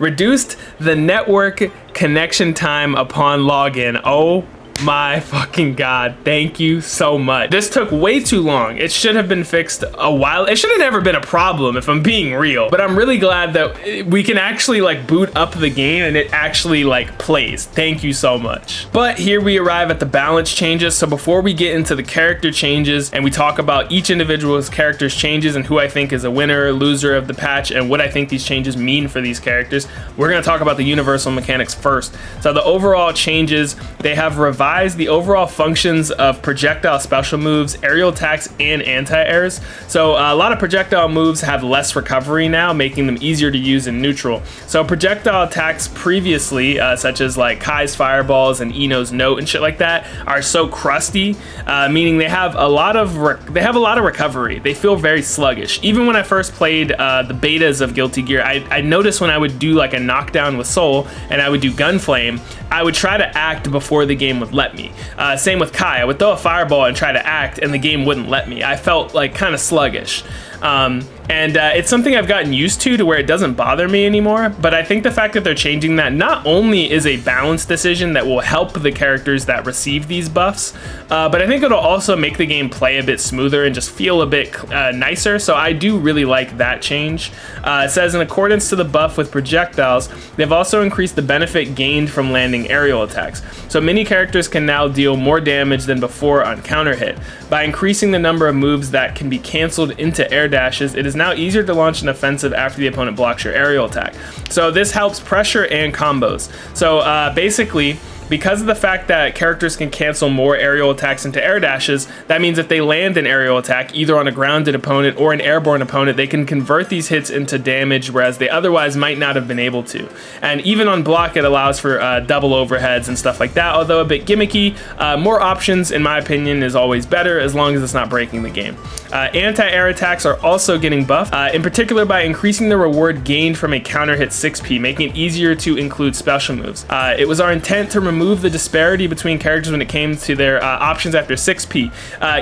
reduced the network connection time upon login. Oh my fucking god, thank you so much. This took way too long. It should have been fixed a while. It should have never been a problem, if I'm being real, but I'm really glad that we can actually like boot up the game and it actually like plays. Thank you so much. But here we arrive at the balance changes. So before we get into the character changes and we talk about each individual's character's changes and who I think is a winner or loser of the patch and what I think these changes mean for these characters, we're going to talk about the universal mechanics first. So the overall changes, they have revised the overall functions of projectile special moves, aerial attacks, and anti-airs. So a lot of projectile moves have less recovery now, making them easier to use in neutral. So projectile attacks previously, such as like Kai's fireballs and Ino's note and shit like that, are so crusty, meaning they have a lot of recovery. They feel very sluggish. Even when I first played the betas of Guilty Gear, I noticed when I would do like a knockdown with Soul and I would do Gunflame, I would try to act before the game would let me. Same with Kai. I would throw a fireball and try to act and the game wouldn't let me. I felt like kind of sluggish. And it's something I've gotten used to where it doesn't bother me anymore, but I think the fact that they're changing that not only is a balance decision that will help the characters that receive these buffs, but I think it'll also make the game play a bit smoother and just feel a bit nicer, so I do really like that change. It says in accordance to the buff with projectiles, they've also increased the benefit gained from landing aerial attacks. So many characters can now deal more damage than before on counter hit. By increasing the number of moves that can be cancelled into air dashes, it is now easier to launch an offensive after the opponent blocks your aerial attack. So this helps pressure and combos. So basically, because of the fact that characters can cancel more aerial attacks into air dashes, that means if they land an aerial attack either on a grounded opponent or an airborne opponent, they can convert these hits into damage, whereas they otherwise might not have been able to. And even on block, it allows for double overheads and stuff like that, although a bit gimmicky. More options, in my opinion, is always better as long as it's not breaking the game. Anti-air attacks are also getting buffed, in particular by increasing the reward gained from a counter hit 6p, making it easier to include special moves. It was our intent to remove the disparity between characters when it came to their options after 6p.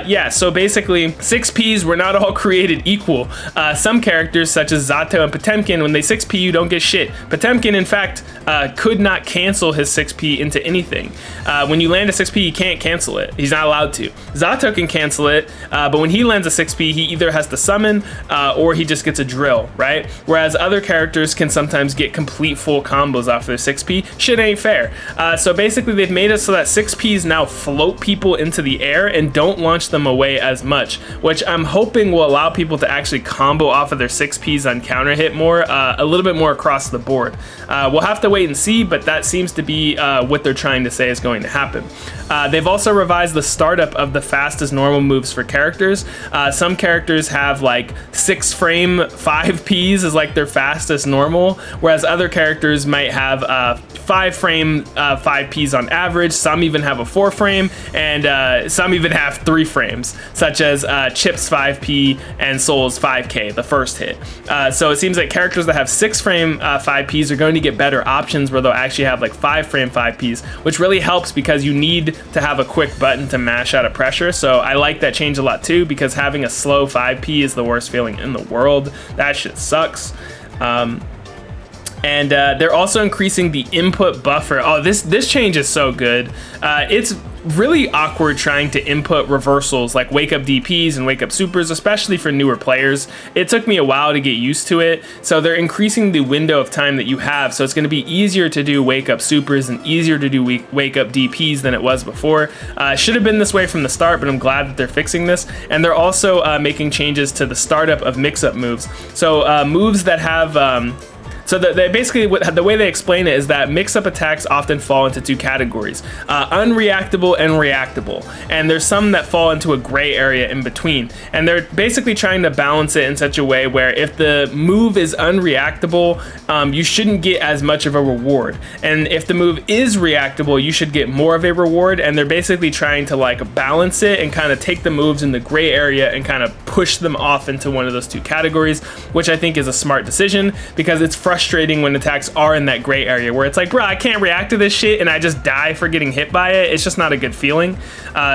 Yeah, so basically 6ps were not all created equal. Some characters such as Zato and Potemkin, when they 6p you don't get shit. Potemkin in fact could not cancel his 6p into anything. When you land a 6p he can't cancel it. He's not allowed to. Zato can cancel it, but when he lands a 6p he either has to summon or he just gets a drill, right? Whereas other characters can sometimes get complete full combos off their 6p. Shit ain't fair. So basically they've made it so that 6ps now float people into the air and don't launch them away as much, which I'm hoping will allow people to actually combo off of their 6ps on counter hit more, a little bit more across the board. We'll have to wait and see, but that seems to be what they're trying to say is going to happen. They've also revised the startup of the fastest normal moves for characters. Some characters have like 6 frame 5ps as like their fastest normal, whereas other characters might have 5 frame 5ps on average. Some even have a 4 frame, and some even have 3 frames, such as Chipp's 5p and Soul's 5k, the first hit. So it seems like characters that have 6 frame 5ps are going to get better options where they'll actually have like 5 frame 5ps, which really helps because you need to have a quick button to mash out of pressure. So I like that change a lot too, because having a slow 5p is the worst feeling in the world. That shit sucks. And they're also increasing the input buffer. Oh, this change is so good. It's really awkward trying to input reversals like wake up DPs and wake up supers, especially for newer players. It took me a while to get used to it. So they're increasing the window of time that you have. So it's going to be easier to do wake up supers and easier to do wake up DPs than it was before. Should have been this way from the start, but I'm glad that they're fixing this. And they're also making changes to the startup of mix-up moves. So moves that have So they basically, the way they explain it is that mix-up attacks often fall into 2 categories, unreactable and reactable. And there's some that fall into a gray area in between. And they're basically trying to balance it in such a way where if the move is unreactable, you shouldn't get as much of a reward. And if the move is reactable, you should get more of a reward. And they're basically trying to like balance it and kind of take the moves in the gray area and kind of push them off into one of those 2 categories, which I think is a smart decision because it's frustrating frustrating when attacks are in that gray area where it's like, bro, I can't react to this shit and I just die for getting hit by it. It's just not a good feeling.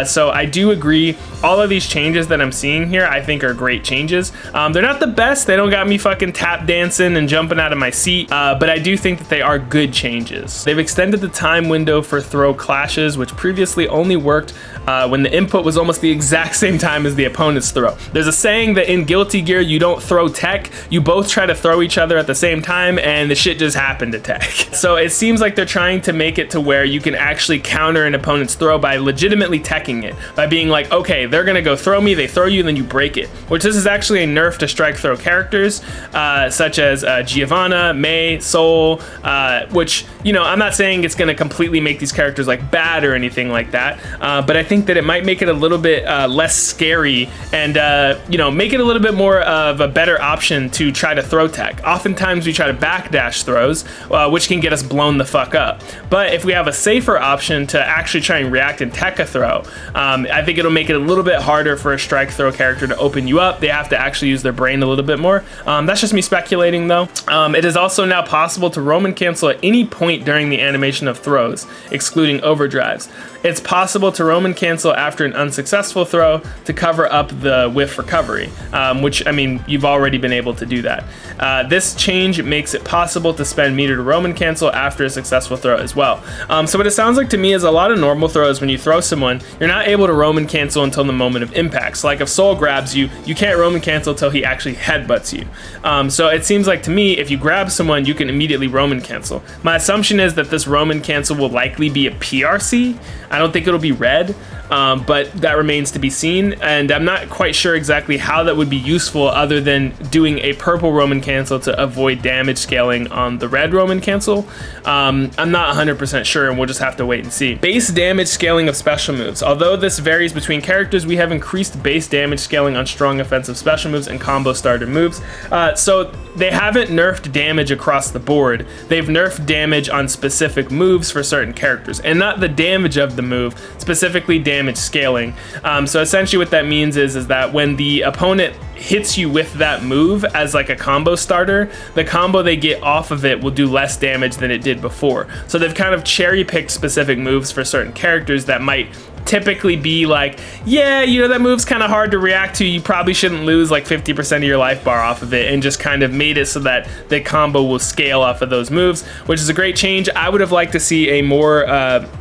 So I do agree. All of these changes that I'm seeing here, I think are great changes. They're not the best. They don't got me fucking tap dancing and jumping out of my seat, but I do think that they are good changes. They've extended the time window for throw clashes, which previously only worked when the input was almost the exact same time as the opponent's throw. There's a saying that in Guilty Gear, you don't throw tech, you both try to throw each other at the same time, and the shit just happened to tech. So it seems like they're trying to make it to where you can actually counter an opponent's throw by legitimately teching it, by being like, okay, they're gonna go throw me, they throw you, and then you break it. Which this is actually a nerf to strike throw characters, such as Giovanna, Mei, Soul, which, you know, I'm not saying it's gonna completely make these characters like bad or anything like that, but I think that it might make it a little bit less scary and, you know, make it a little bit more of a better option to try to throw tech. Oftentimes we try to backdash throws, which can get us blown the fuck up. But if we have a safer option to actually try and react and tech a throw, I think it'll make it a little bit harder for a strike throw character to open you up. They have to actually use their brain a little bit more. That's just me speculating though. It is also now possible to Roman cancel at any point during the animation of throws, excluding overdrives. It's possible to Roman cancel after an unsuccessful throw to cover up the whiff recovery, which, I mean, you've already been able to do that. This change makes it possible to spend meter to Roman cancel after a successful throw as well. So what it sounds like to me is a lot of normal throws, when you throw someone, you're not able to Roman cancel until the moment of impact. So like if Soul grabs you, you can't Roman cancel until he actually headbutts you. So it seems like to me, if you grab someone, you can immediately Roman cancel. My assumption is that this Roman cancel will likely be a PRC. I don't think it'll be red, but that remains to be seen, and I'm not quite sure exactly how that would be useful other than doing a purple Roman cancel to avoid damage scaling on the red Roman cancel. I'm not 100% sure, and we'll just have to wait and see. Base damage scaling of special moves. Although this varies between characters, we have increased base damage scaling on strong offensive special moves and combo starter moves. So they haven't nerfed damage across the board. They've nerfed damage on specific moves for certain characters, and not the damage of the move, specifically damage scaling. So essentially what that means is that when the opponent hits you with that move as like a combo starter, the combo they get off of it will do less damage than it did before. So they've kind of cherry picked specific moves for certain characters that might typically be like, yeah, you know, that move's kind of hard to react to, you probably shouldn't lose like 50% of your life bar off of it, and just kind of made it so that the combo will scale off of those moves, which is a great change. I would have liked to see a more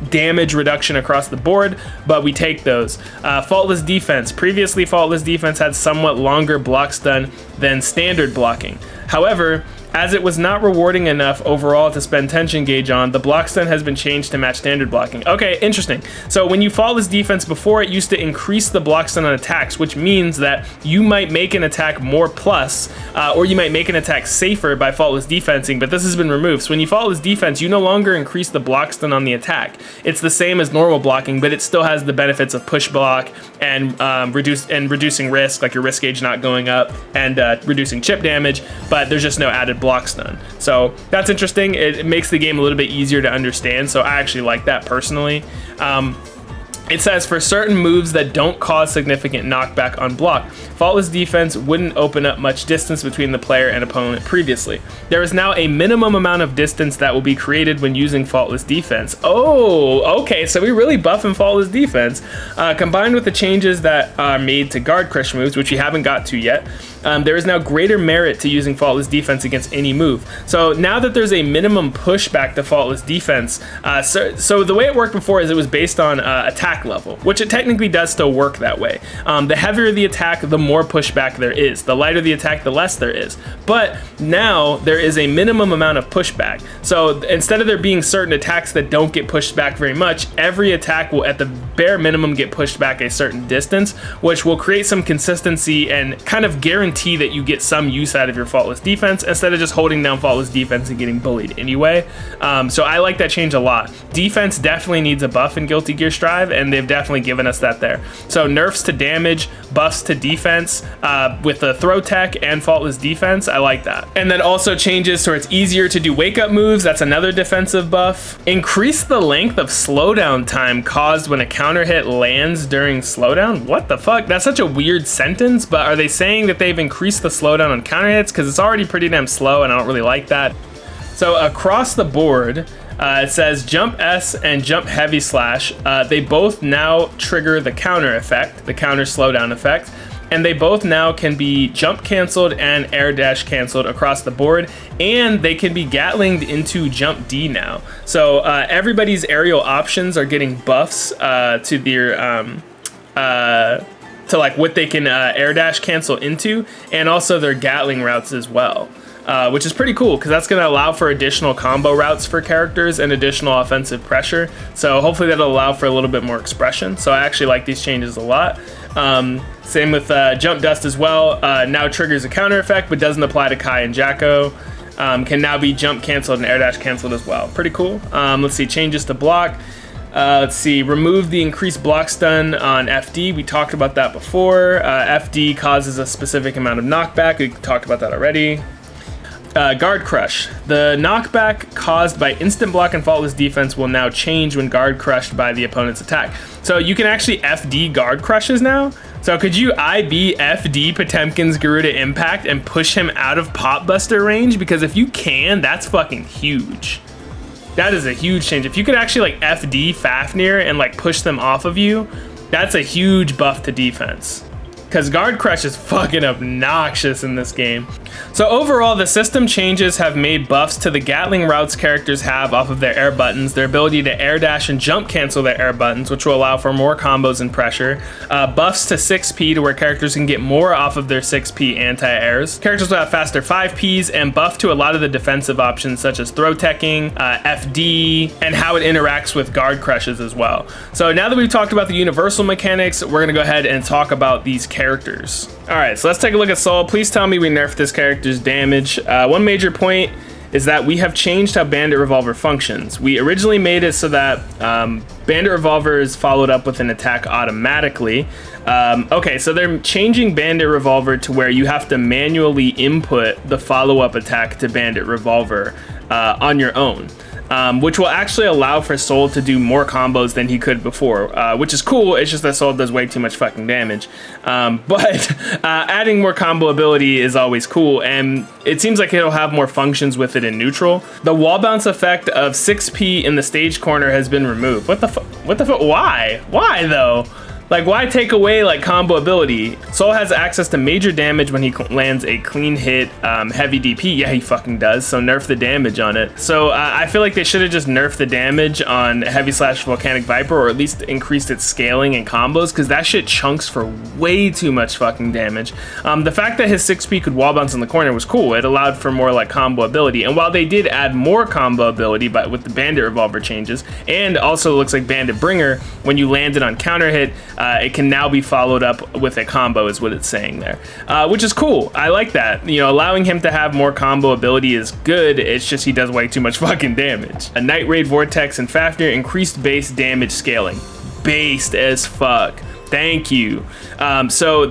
damage reduction across the board, but we take those. Faultless defense. Previously, Faultless defense had somewhat longer block stun than standard blocking. However, as it was not rewarding enough overall to spend tension gauge on, the block stun has been changed to match standard blocking. Okay, interesting. So when you Faultless defense before, it used to increase the block stun on attacks, which means that you might make an attack more plus, or you might make an attack safer by Faultless defensing, but this has been removed. So when you Faultless defense, you no longer increase the block stun on the attack. It's the same as normal blocking, but it still has the benefits of push block and reducing risk, like your risk gauge not going up, and reducing chip damage, but there's just no added block stun. So that's interesting. It makes the game a little bit easier to understand, so I actually like that personally. It says for certain moves that don't cause significant knockback on block, Faultless defense wouldn't open up much distance between the player and opponent previously. There is now a minimum amount of distance that will be created when using Faultless defense. Oh, okay, so we really buffing Faultless defense. Combined with the changes that are made to guard crush moves, which we haven't got to yet, there is now greater merit to using Faultless defense against any move. So now that there's a minimum pushback to Faultless defense, so the way it worked before is it was based on attack level, which it technically does still work that way. The heavier the attack, the more pushback there is. The lighter the attack, the less there is. But now there is a minimum amount of pushback. So instead of there being certain attacks that don't get pushed back very much, every attack will at the bare minimum get pushed back a certain distance, which will create some consistency and kind of guarantee that you get some use out of your Faultless defense instead of just holding down Faultless defense and getting bullied anyway. So I like that change a lot. Defense definitely needs a buff in Guilty Gear Strive, and they've definitely given us that there. So nerfs to damage, buffs to defense, with the throw tech and Faultless defense. I like that. And then also changes so it's easier to do wake up moves. That's another defensive buff. Increase the length of slowdown time caused when a counter hit lands during slowdown. What the fuck? That's such a weird sentence, but are they saying that they've increased the slowdown on counter hits? Because it's already pretty damn slow and I don't really like that. So across the board, it says jump S and jump heavy slash. They both now trigger the counter effect, the counter slowdown effect. And they both now can be jump canceled and air dash canceled across the board, and they can be gatlinged into jump D now. So everybody's aerial options are getting buffs to their to like what they can air dash cancel into, and also their gatling routes as well. Which is pretty cool because that's going to allow for additional combo routes for characters and additional offensive pressure. So hopefully that'll allow for a little bit more expression. So I actually like these changes a lot. Same with Jump Dust as well. Now triggers a counter effect, but doesn't apply to Kai and Jacko. Can now be jump canceled and air dash canceled as well. Pretty cool. Let's see, changes to block. Let's see, remove the increased block stun on FD. We talked about that before. FD causes a specific amount of knockback. We talked about that already. Guard Crush. The knockback caused by instant block and faultless defense will now change when guard crushed by the opponent's attack. So you can actually FD guard crushes now. So could you IB FD Potemkin's Garuda Impact and push him out of Pop Buster range? Because if you can, that's fucking huge. That is a huge change. If you could actually like FD Fafnir and like push them off of you, that's a huge buff to defense. Because Guard Crush is fucking obnoxious in this game. So overall, the system changes have made buffs to the Gatling routes characters have off of their air buttons, their ability to air dash and jump cancel their air buttons, which will allow for more combos and pressure. Buffs to 6P to where characters can get more off of their 6P anti-airs. Characters will have faster 5Ps, and buff to a lot of the defensive options such as throw teching, FD, and how it interacts with Guard Crushes as well. So now that we've talked about the universal mechanics, we're gonna go ahead and talk about these characters. All right, so let's take a look at Soul. Please tell me we nerfed this character's damage. One major point is that we have changed how Bandit Revolver functions. We originally made it so that Bandit Revolver is followed up with an attack automatically. Okay, so they're changing Bandit Revolver to where you have to manually input the follow-up attack to Bandit Revolver on your own. Which will actually allow for Soul to do more combos than he could before, which is cool. It's just that Soul does way too much fucking damage. But adding more combo ability is always cool, and it seems like it'll have more functions with it in neutral. The wall bounce effect of 6P in the stage corner has been removed. What the fuck? What the fuck? Why? Why though? Like, why take away like combo ability? Soul has access to major damage when he lands a clean hit heavy DP. Yeah, he fucking does. So nerf the damage on it. So I feel like they should have just nerfed the damage on heavy slash volcanic viper, or at least increased its scaling and combos, because that shit chunks for way too much fucking damage. The fact that his 6P could wall bounce in the corner was cool. It allowed for more like combo ability. And while they did add more combo ability, but with the Bandit Revolver changes, and also looks like Bandit Bringer, when you land it on counter hit, it can now be followed up with a combo is what it's saying there, which is cool. I like that. You know, allowing him to have more combo ability is good. It's just he does way too much fucking damage. A Night Raid Vortex and Fafnir increased base damage scaling. Based as fuck. Thank you. So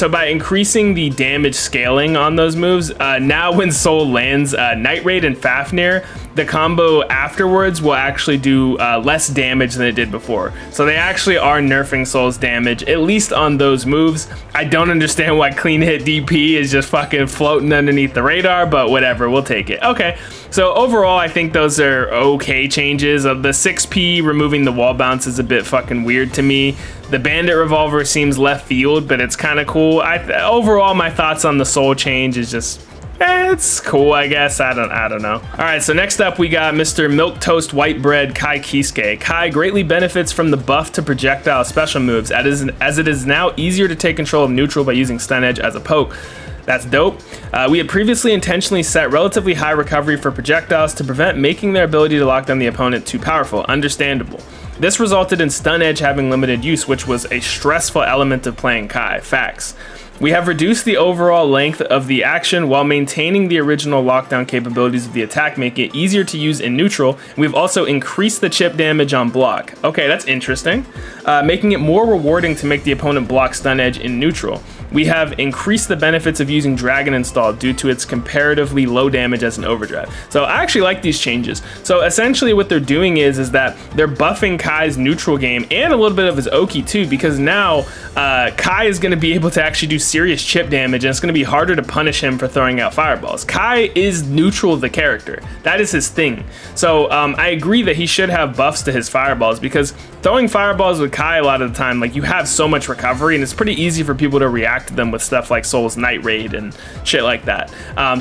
by increasing the damage scaling on those moves, now when Soul lands Night Raid and Fafnir, the combo afterwards will actually do less damage than it did before. So they actually are nerfing Soul's damage, at least on those moves. I don't understand why clean hit DP is just fucking floating underneath the radar, but whatever, we'll take it. Okay, so overall, I think those are okay changes. The 6P removing the wall bounce is a bit fucking weird to me. The Bandit Revolver seems left field, but it's kind of cool. Overall, my thoughts on the Soul change is just, it's cool, I guess. I don't know. All right, so next up we got Mr. Milk Toast White Bread Kai Kiske. Kai greatly benefits from the buff to projectile special moves, as it is now easier to take control of neutral by using Stun Edge as a poke. That's dope. We had previously intentionally set relatively high recovery for projectiles to prevent making their ability to lock down the opponent too powerful. Understandable. This resulted in Stun Edge having limited use, which was a stressful element of playing Kai. Facts. We have reduced the overall length of the action while maintaining the original lockdown capabilities of the attack, making it easier to use in neutral. We've also increased the chip damage on block. Okay, that's interesting. Making it more rewarding to make the opponent block Stun Edge in neutral. We have increased the benefits of using Dragon Install due to its comparatively low damage as an overdrive. So I actually like these changes. So essentially what they're doing is that they're buffing Kai's neutral game and a little bit of his Oki too, because now Kai is going to be able to actually do serious chip damage, and it's going to be harder to punish him for throwing out fireballs. Kai is neutral the character. That is his thing. So I agree that he should have buffs to his fireballs, because throwing fireballs with Kai a lot of the time, like, you have so much recovery, and it's pretty easy for people to react to them with stuff like Soul's Night Raid and shit like that.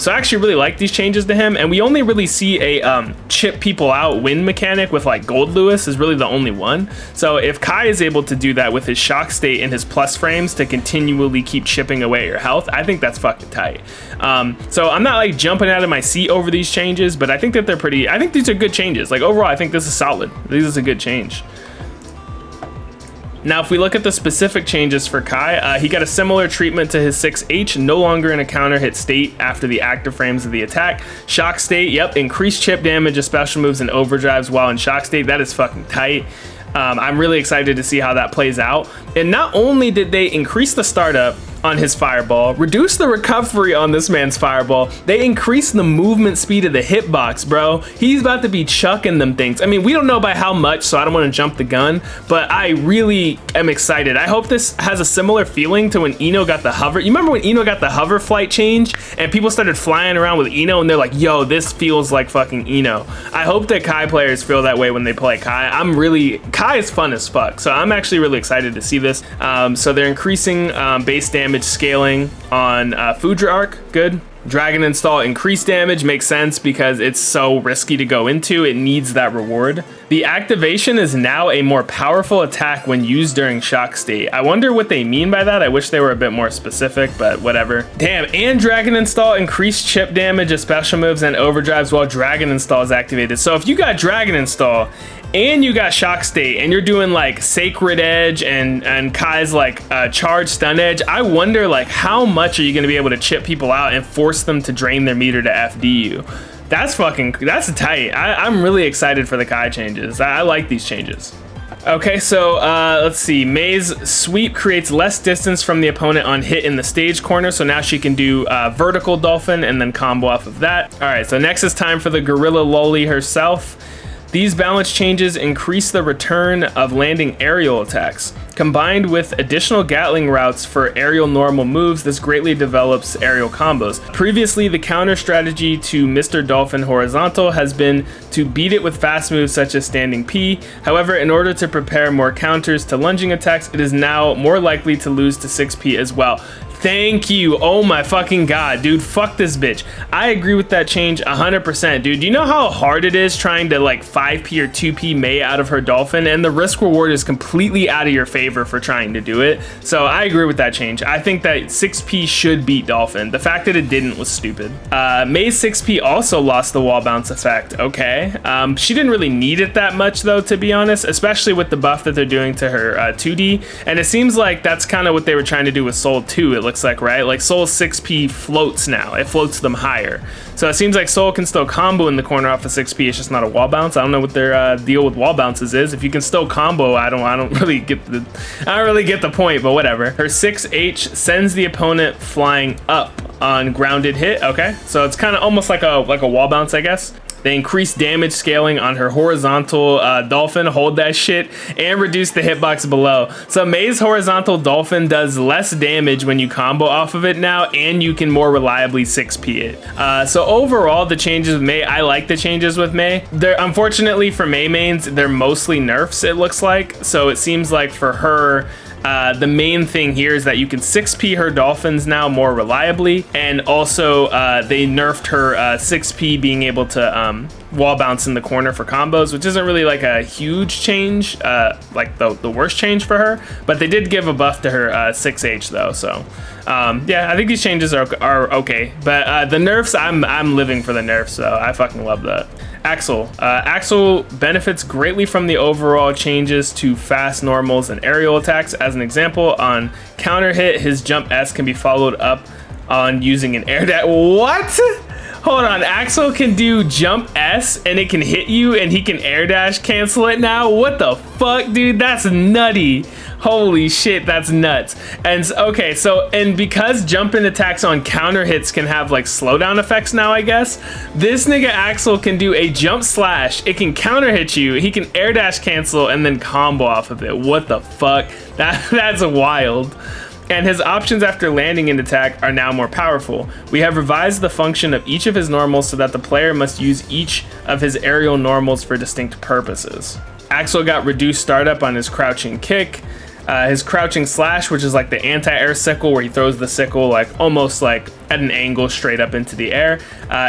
So I actually really like these changes to him, and we only really see a chip people out win mechanic with like Goldlewis is really the only one. So if Kai is able to do that with his shock state and his plus frames to continually keep chipping away at your health, I think that's fucking tight. So I'm not like jumping out of my seat over these changes, but I think that I think these are good changes. Like, overall, I think this is solid. This is a good change. Now, if we look at the specific changes for Kai, he got a similar treatment to his 6H, no longer in a counter hit state after the active frames of the attack. Shock state, yep, increased chip damage of special moves and overdrives while in shock state. That is fucking tight. I'm really excited to see how that plays out. And not only did they increase the startup on his fireball, reduce the recovery on this man's fireball, they increased the movement speed of the hitbox, bro. He's about to be chucking them things. I mean, we don't know by how much, so I don't want to jump the gun, but I really am excited. I hope this has a similar feeling to when Ino got the hover. You remember when Ino got the hover flight change and people started flying around with Ino and they're like, yo, this feels like fucking Ino. I hope that Kai players feel that way when they play Kai. Kai is fun as fuck, so I'm actually really excited to see this. So they're increasing base damage scaling on Foudra arc. Good. Dragon install increased damage makes sense because it's so risky to go into. It needs that reward. The activation is now a more powerful attack when used during shock state. I wonder what they mean by that. I wish they were a bit more specific, but whatever. Damn, and Dragon install increased chip damage of special moves and overdrives while Dragon install is activated. So if you got Dragon install and you got shock state and you're doing like Sacred Edge and Kai's like charge stun edge, I wonder like how much are you going to be able to chip people out and force them to drain their meter to FD you. That's tight. I'm really excited for the Kai changes. I like these changes. Okay, so let's see. Mei's sweep creates less distance from the opponent on hit in the stage corner, so now she can do vertical dolphin and then combo off of that. All right, so next is time for the Gorilla Loli herself. These balance changes increase the return of landing aerial attacks. Combined with additional Gatling routes for aerial normal moves, this greatly develops aerial combos. Previously, the counter strategy to Mr. Dolphin Horizontal has been to beat it with fast moves such as standing P. However, in order to prepare more counters to lunging attacks, it is now more likely to lose to 6P as well. Thank you. Oh my fucking god, dude. Fuck this bitch. I agree with that change 100%, dude. Do you know how hard it is trying to like 5P or 2P Mei out of her Dolphin? And the risk reward is completely out of your favor for trying to do it. So I agree with that change. I think that 6P should beat Dolphin. The fact that it didn't was stupid. Mei's 6P also lost the wall bounce effect. Okay. She didn't really need it that much though, to be honest, especially with the buff that they're doing to her 2D. And it seems like that's kind of what they were trying to do with Soul 2. It looks like, right? Like Soul 6P floats now. It floats them higher. So it seems like Soul can still combo in the corner off of 6P. It's just not a wall bounce. I don't know what their deal with wall bounces is. If you can still combo, I don't really get the point, but whatever. Her 6H sends the opponent flying up on grounded hit. Okay, so it's kind of almost like a wall bounce, I guess. They increase damage scaling on her horizontal dolphin, hold that shit, and reduce the hitbox below. So Mei's horizontal dolphin does less damage when you combo off of it now, and you can more reliably 6P it. So overall, the changes with Mei, I like the changes with Mei. Unfortunately for Mei mains, they're mostly nerfs, it looks like. So it seems like for her, the main thing here is that you can 6P her dolphins now more reliably, and also they nerfed her 6P being able to wall bounce in the corner for combos, which isn't really like a huge change, like the worst change for her, but they did give a buff to her 6H though. So yeah, I think these changes are okay, but the nerfs, I'm living for the nerfs, so I fucking love that. Axl. Axl benefits greatly from the overall changes to fast normals and aerial attacks. As an example, on counter hit, his jump S can be followed up on using an air dash. What? Hold on, Axl can do jump S and it can hit you and he can air dash cancel it now? What the fuck, dude? That's nutty. Holy shit, that's nuts. And okay, so, and because jumping attacks on counter hits can have like slowdown effects now, I guess, this nigga Axl can do a jump slash, it can counter hit you, he can air dash cancel and then combo off of it. What the fuck? That's wild. and his options after landing an attack are now more powerful. We have revised the function of each of his normals so that the player must use each of his aerial normals for distinct purposes. Axl got reduced startup on his crouching kick. His crouching slash, which is like the anti-air sickle where he throws the sickle like almost like at an angle straight up into the air.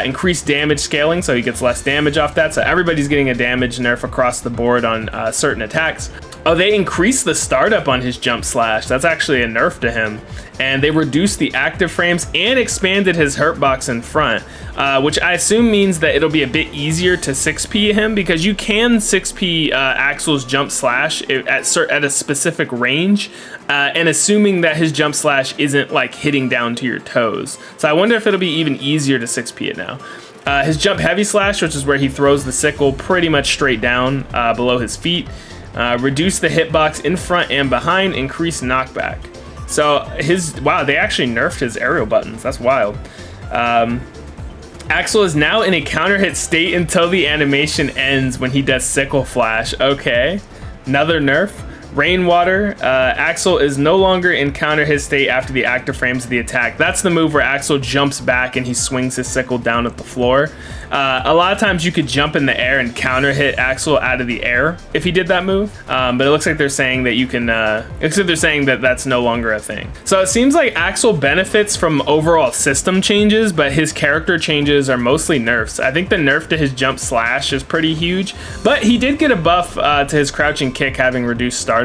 Increased damage scaling, so he gets less damage off that. So everybody's getting a damage nerf across the board on certain attacks. Oh, they increased the startup on his jump slash. That's actually a nerf to him. And they reduced the active frames and expanded his hurt box in front, which I assume means that it'll be a bit easier to 6P him, because you can 6P Axl's jump slash at a specific range, and assuming that his jump slash isn't like hitting down to your toes. So I wonder if it'll be even easier to 6P it now. His jump heavy slash, which is where he throws the sickle pretty much straight down below his feet. Reduce the hitbox in front and behind, increase knockback. So wow, they actually nerfed his aerial buttons. That's wild. Axl is now in a counter hit state until the animation ends when he does sickle flash. Okay, another nerf. Rainwater. Axl is no longer in counter hit state after the active frames of the attack. That's the move where Axl jumps back and he swings his sickle down at the floor. A lot of times you could jump in the air and counter hit Axl out of the air if he did that move, but it looks like they're saying that you can, except they're saying that that's no longer a thing. So it seems like Axl benefits from overall system changes, but his character changes are mostly nerfs. I think the nerf to his jump slash is pretty huge, but he did get a buff to his crouching kick having reduced startup.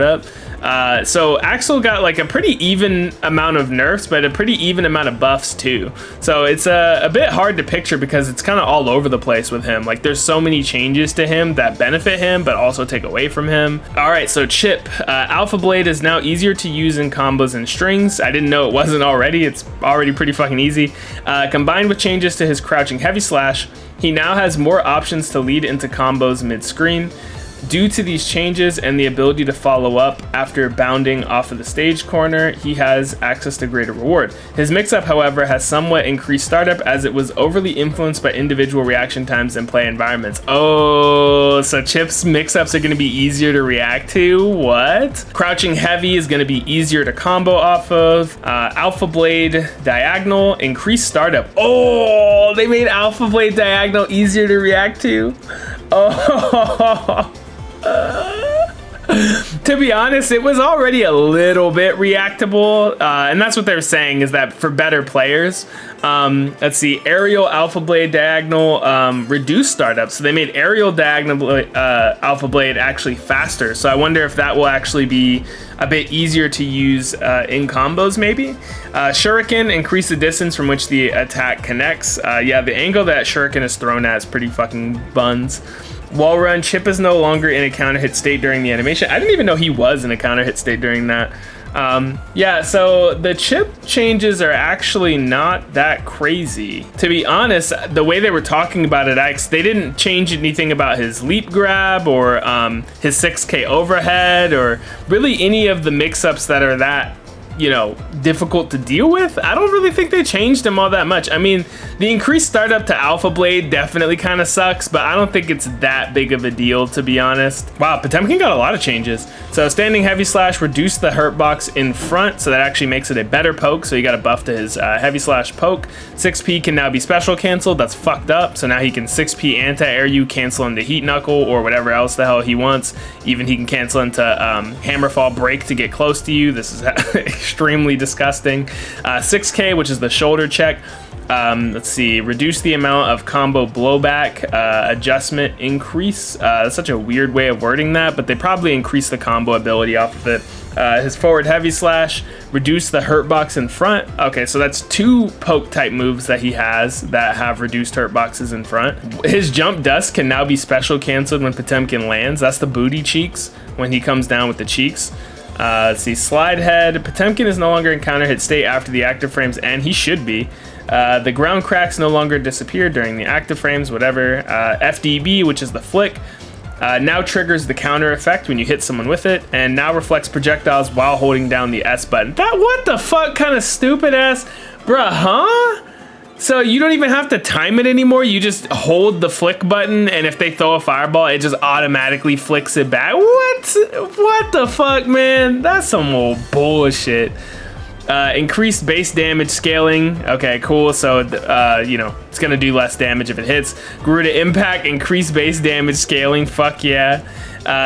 So Axl got like a pretty even amount of nerfs, but a pretty even amount of buffs too. So it's a bit hard to picture because it's kind of all over the place with him. Like there's so many changes to him that benefit him, but also take away from him. All right, so Chipp, Alpha Blade is now easier to use in combos and strings. I didn't know it wasn't already. It's already pretty fucking easy. Combined with changes to his crouching heavy slash, he now has more options to lead into combos mid-screen. Due to these changes and the ability to follow up after bounding off of the stage corner, he has access to greater reward. His mix-up, however, has somewhat increased startup as it was overly influenced by individual reaction times and play environments. Oh, so Chipp's mix-ups are going to be easier to react to? What? Crouching heavy is going to be easier to combo off of. Alpha Blade diagonal, increased startup. Oh, they made Alpha Blade diagonal easier to react to? Oh. To be honest, it was already a little bit reactable, and that's what they're saying, is that for better players. Let's see, aerial Alpha Blade diagonal reduced startup, so they made aerial diagonal Alpha Blade actually faster. So I wonder if that will actually be a bit easier to use in combos maybe. Shuriken, increase the distance from which the attack connects. Yeah, the angle that Shuriken is thrown at is pretty fucking buns. Wall run, Chipp is no longer in a counter hit state during the animation. I didn't even know he was in a counter hit state during that. Yeah, so the Chipp changes are actually not that crazy. To be honest, the way they were talking about it, they didn't change anything about his leap grab or his 6K overhead or really any of the mix-ups that are that, you know, difficult to deal with. I don't really think they changed him all that much. I mean, the increased startup to Alpha Blade definitely kind of sucks, but I don't think it's that big of a deal, to be honest. Wow, Potemkin got a lot of changes. So standing heavy slash reduced the hurt box in front, so that actually makes it a better poke. So you got a buff to his heavy slash poke. 6P can now be special canceled. That's fucked up. So now he can 6P anti-air you, cancel into heat knuckle or whatever else the hell he wants. Even he can cancel into hammerfall break to get close to you. This is extremely disgusting. 6K, which is the shoulder check. Let's see, reduce the amount of combo blowback, adjustment increase. That's such a weird way of wording that, but they probably increase the combo ability off of it. His forward heavy slash, reduce the hurt box in front. Okay, so that's 2 poke type moves that he has that have reduced hurt boxes in front. His jump dust can now be special canceled when Potemkin lands. That's the booty cheeks when he comes down with the cheeks. Let's see, slide head. Potemkin is no longer in counter hit state after the active frames, and he should be. The ground cracks no longer disappear during the active frames, whatever. FDB, which is the flick, now triggers the counter effect when you hit someone with it, and now reflects projectiles while holding down the S button. What the fuck kind of stupid ass, bruh, huh? So you don't even have to time it anymore. You just hold the flick button, and if they throw a fireball, it just automatically flicks it back. What the fuck, man? That's some old bullshit. Increased base damage scaling. Okay, cool. So, you know, it's gonna do less damage if it hits. Garuda Impact, increased base damage scaling. Fuck yeah.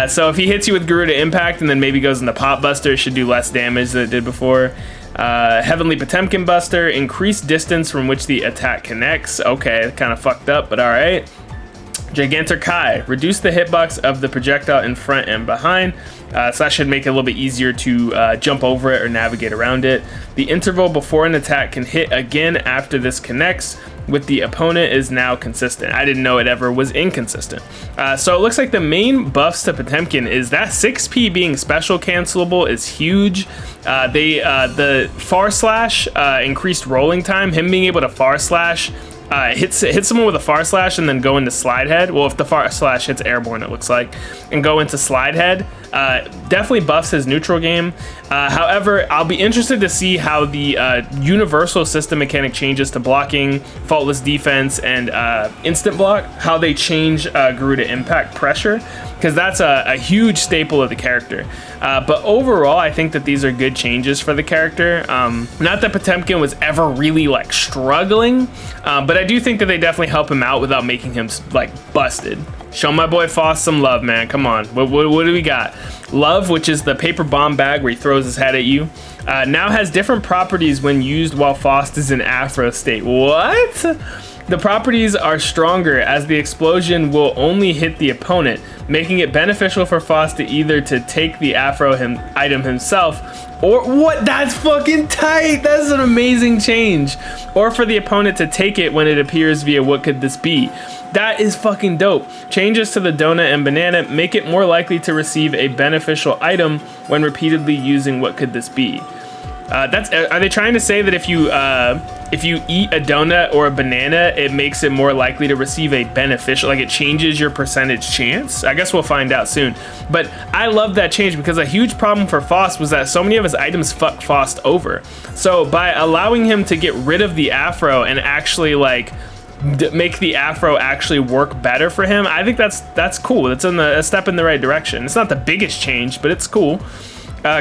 So if he hits you with Garuda Impact and then maybe goes into Pop Buster, it should do less damage than it did before. Heavenly Potemkin Buster, increased distance from which the attack connects. Okay, kind of fucked up, but all right. Gigantor Kai, reduce the hitbox of the projectile in front and behind. So that should make it a little bit easier to jump over it or navigate around it. The interval before an attack can hit again after this connects with the opponent is now consistent. I didn't know it ever was inconsistent. So it looks like the main buffs to Potemkin is that 6P being special cancelable is huge. The far slash, increased rolling time, him being able to far slash, hit someone with a far slash and then go into slide head. Well, if the far slash hits airborne, it looks like, and go into slide head, definitely buffs his neutral game. However, I'll be interested to see how the universal system mechanic changes to blocking, faultless defense, and instant block, how they change Garuda Impact pressure, because that's a huge staple of the character. But overall, I think that these are good changes for the character. Not that Potemkin was ever really like struggling, but I do think that they definitely help him out without making him like busted. Show my boy Faust some love, man. Come on. What do we got? Love, which is the paper bomb bag where he throws his head at you, now has different properties when used while Faust is in Afro state. What? The properties are stronger as the explosion will only hit the opponent, making it beneficial for Faust to either to take the Afro item himself, or what? That's fucking tight. That's an amazing change. Or for the opponent to take it when it appears via what could this be? That is fucking dope. Changes to the donut and banana make it more likely to receive a beneficial item when repeatedly using what could this be? Are they trying to say that if you eat a donut or a banana, it makes it more likely to receive a beneficial, like it changes your percentage chance? I guess we'll find out soon. But I love that change because a huge problem for Faust was that so many of his items fuck Faust over. So by allowing him to get rid of the Afro and actually like make the Afro actually work better for him, I think that's cool. That's a step in the right direction. It's not the biggest change, but it's cool.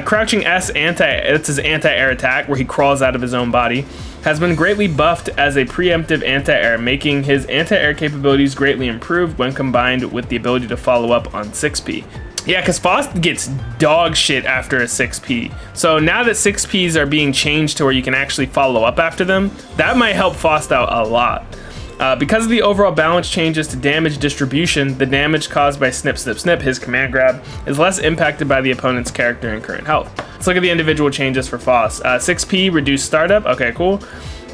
Crouching S it's his anti-air attack where he crawls out of his own body, has been greatly buffed as a preemptive anti-air, making his anti-air capabilities greatly improved when combined with the ability to follow up on 6P. Yeah, because Faust gets dog shit after a 6P. So now that 6Ps are being changed to where you can actually follow up after them, that might help Faust out a lot. Because of the overall balance changes to damage distribution, the damage caused by snip, snip, snip, his command grab, is less impacted by the opponent's character and current health. Let's look at the individual changes for Faust. 6P, reduced startup. Okay, cool.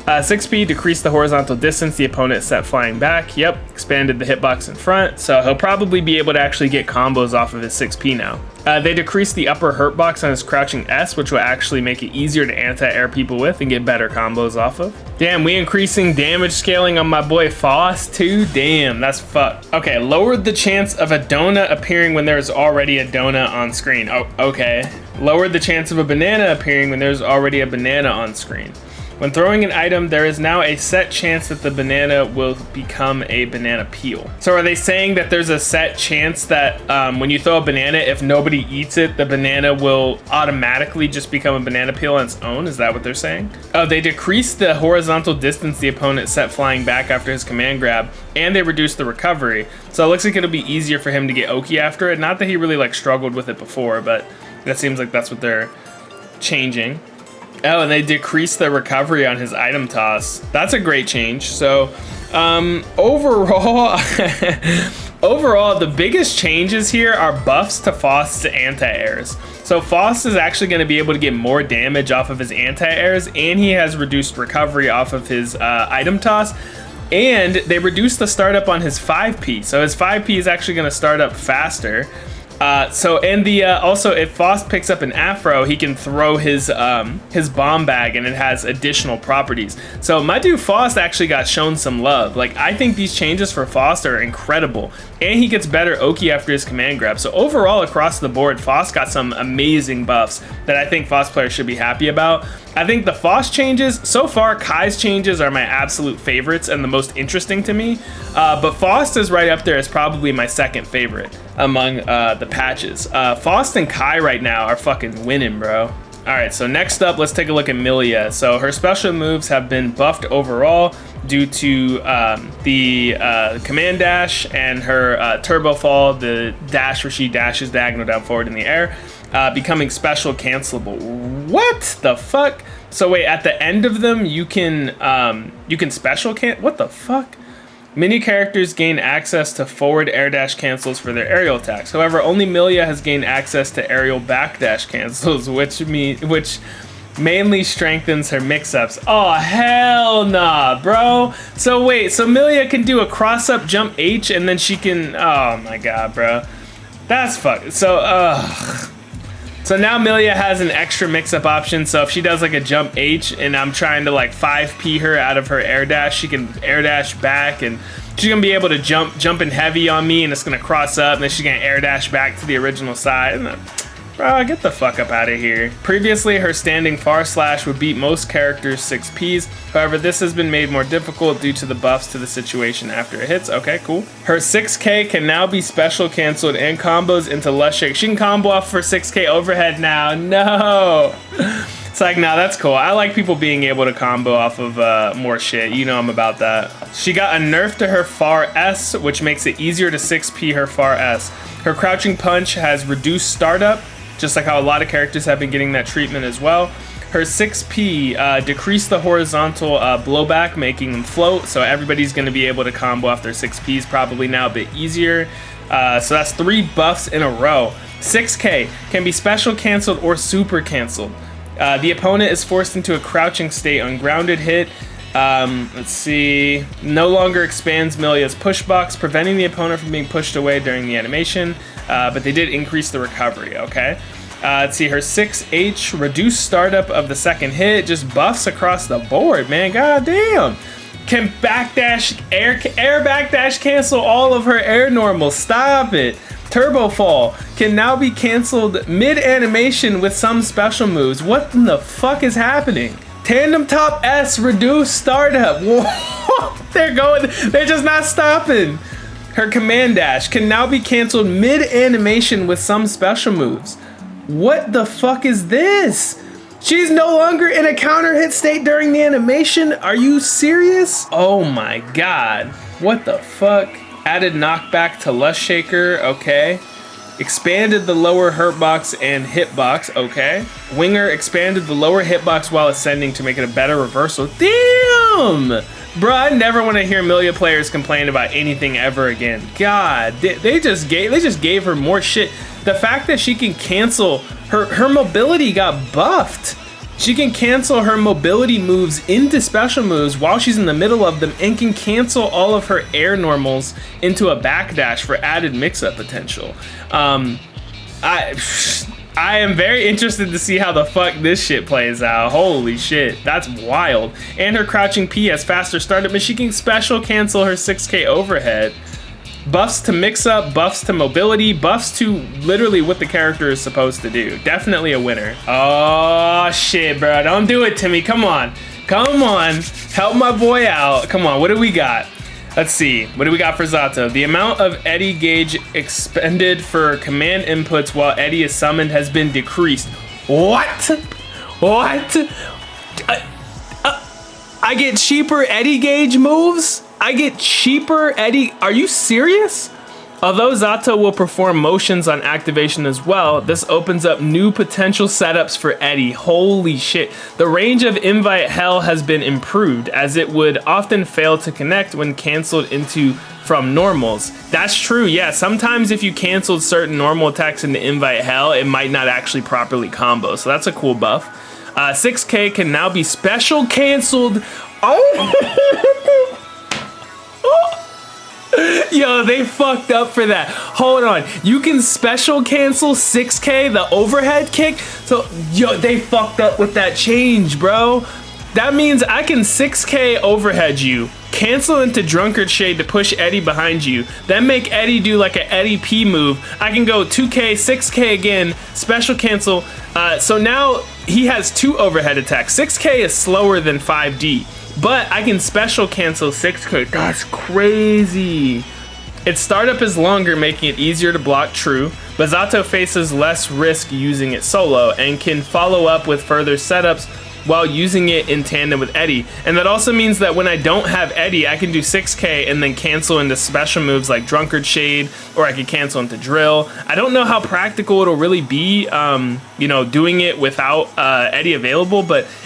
6P, decreased the horizontal distance the opponent set flying back. Yep, expanded the hitbox in front, so he'll probably be able to actually get combos off of his 6P now. They decreased the upper hurt box on his crouching S, which will actually make it easier to anti-air people with and get better combos off of. Damn, we increasing damage scaling on my boy Faust too? Damn, that's fucked. Okay, lowered the chance of a donut appearing when there's already a donut on screen. Oh, okay. Lowered the chance of a banana appearing when there's already a banana on screen. When throwing an item, there is now a set chance that the banana will become a banana peel. So are they saying that there's a set chance that when you throw a banana, if nobody eats it, the banana will automatically just become a banana peel on its own? Is that what they're saying? Oh, they decreased the horizontal distance the opponent set flying back after his command grab, and they reduced the recovery. So it looks like it'll be easier for him to get Oki after it. Not that he really like struggled with it before, but that seems like that's what they're changing. Oh, and they decreased the recovery on his item toss. That's a great change. So overall, overall, the biggest changes here are buffs to Faust's anti-airs. So Faust is actually going to be able to get more damage off of his anti-airs, and he has reduced recovery off of his item toss. And they reduced the startup on his 5P. So his 5P is actually going to start up faster. Also, if Faust picks up an Afro, he can throw his bomb bag, and it has additional properties. So my dude Faust actually got shown some love. Like, I think these changes for Faust are incredible, and he gets better Oki after his command grab. So overall, across the board, Faust got some amazing buffs that I think Faust players should be happy about. I think the Faust changes, so far, Kai's changes are my absolute favorites and the most interesting to me. But Faust is right up there as probably my second favorite among the patches. Faust and Kai right now are fucking winning, bro. All right, so next up, let's take a look at Millia. So her special moves have been buffed overall due to the command dash and her turbo fall, the dash where she dashes diagonal down forward in the air, becoming special cancelable. What the fuck? So wait, at the end of them, you can special what the fuck? Many characters gain access to forward air dash cancels for their aerial attacks. However, only Millia has gained access to aerial backdash cancels, which mainly strengthens her mix-ups. Oh, hell nah, bro. So wait, so Millia can do a cross-up jump H and then she can, oh my god, bro. That's fuck. So now Millia has an extra mix-up option, so if she does like a jump H and I'm trying to like 5P her out of her air dash, she can air dash back and she's gonna be able to jump in heavy on me and it's gonna cross up and then she's gonna air dash back to the original side. Bro, get the fuck up out of here. Previously, her standing far slash would beat most characters' 6Ps. However, this has been made more difficult due to the buffs to the situation after it hits. Okay, cool. Her 6K can now be special canceled and combos into Lush Shake. She can combo off for 6K overhead now. No. It's like, nah, that's cool. I like people being able to combo off of more shit. You know I'm about that. She got a nerf to her far S, which makes it easier to 6P her far S. Her crouching punch has reduced startup, just like how a lot of characters have been getting that treatment as well. Her 6P decreased the horizontal blowback, making them float, so everybody's going to be able to combo off their 6Ps probably now a bit easier. So that's 3 buffs in a row. 6K can be special canceled or super canceled. The opponent is forced into a crouching state on grounded hit. Let's see. No longer expands Millia's push box, preventing the opponent from being pushed away during the animation, but they did increase the recovery, okay? Let's see, her 6H, reduced startup of the second hit, just buffs across the board, man, god damn. Can backdash, air backdash cancel all of her air normals, stop it. Turbo fall can now be canceled mid-animation with some special moves. What in the fuck is happening? Tandem top S, reduced startup. Whoa, they're just not stopping. Her command dash can now be canceled mid-animation with some special moves. What the fuck is this? She's no longer in a counter hit state during the animation. Are you serious? Oh my god. What the fuck? Added knockback to Lush Shaker, okay. Expanded the lower hurtbox and hitbox, okay. Winger expanded the lower hitbox while ascending to make it a better reversal. Damn! Bro, I never want to hear Millia players complain about anything ever again. God, they just gave her more shit. The fact that she can cancel her mobility got buffed. She can cancel her mobility moves into special moves while she's in the middle of them and can cancel all of her air normals into a backdash for added mix-up potential. I am very interested to see how the fuck this shit plays out. Holy shit, that's wild. And her crouching P has faster startup, but she can special cancel her 6K overhead. Buffs to mix-up, buffs to mobility, buffs to literally what the character is supposed to do. Definitely a winner. Oh shit, bro, don't do it to me. Come on, help my boy out. Come on, what do we got? Let's see, what do we got for Zato? The amount of Eddie gauge expended for command inputs while Eddie is summoned has been decreased. What? I get cheaper Eddie gauge moves? I get cheaper Eddie, are you serious? Although Zato will perform motions on activation as well, this opens up new potential setups for Eddie. Holy shit. The range of Invite Hell has been improved, as it would often fail to connect when canceled into from normals. That's true, yeah. Sometimes if you canceled certain normal attacks into Invite Hell, it might not actually properly combo, so that's a cool buff. 6K can now be special canceled. Oh! Yo, they fucked up for that. Hold on. You can special cancel 6K, the overhead kick. So, yo, they fucked up with that change, bro. That means I can 6K overhead you, cancel into Drunkard Shade to push Eddie behind you, then make Eddie do like an Eddie P move. I can go 2K, 6K again, special cancel. So now he has 2 overhead attacks. 6K is slower than 5D. But I can special cancel 6K. That's crazy. Its startup is longer, making it easier to block true, but Zato faces less risk using it solo and can follow up with further setups while using it in tandem with Eddie. And that also means that when I don't have Eddie, I can do 6K and then cancel into special moves like Drunkard Shade, or I could cancel into Drill. I don't know how practical it'll really be, you know, doing it without Eddie available,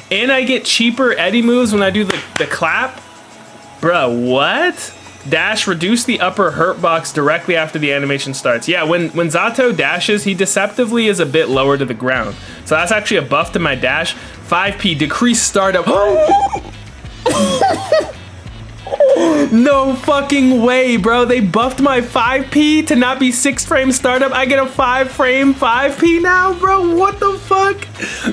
and I get cheaper Eddie moves when I do the clap. Bruh, what? Dash, reduce the upper hurt box directly after the animation starts. Yeah, when Zato dashes, he deceptively is a bit lower to the ground. So that's actually a buff to my dash. 5P, decrease startup. No fucking way, bro. They buffed my 5P to not be 6 frame startup. I get a 5 frame 5P now, bro. What the fuck?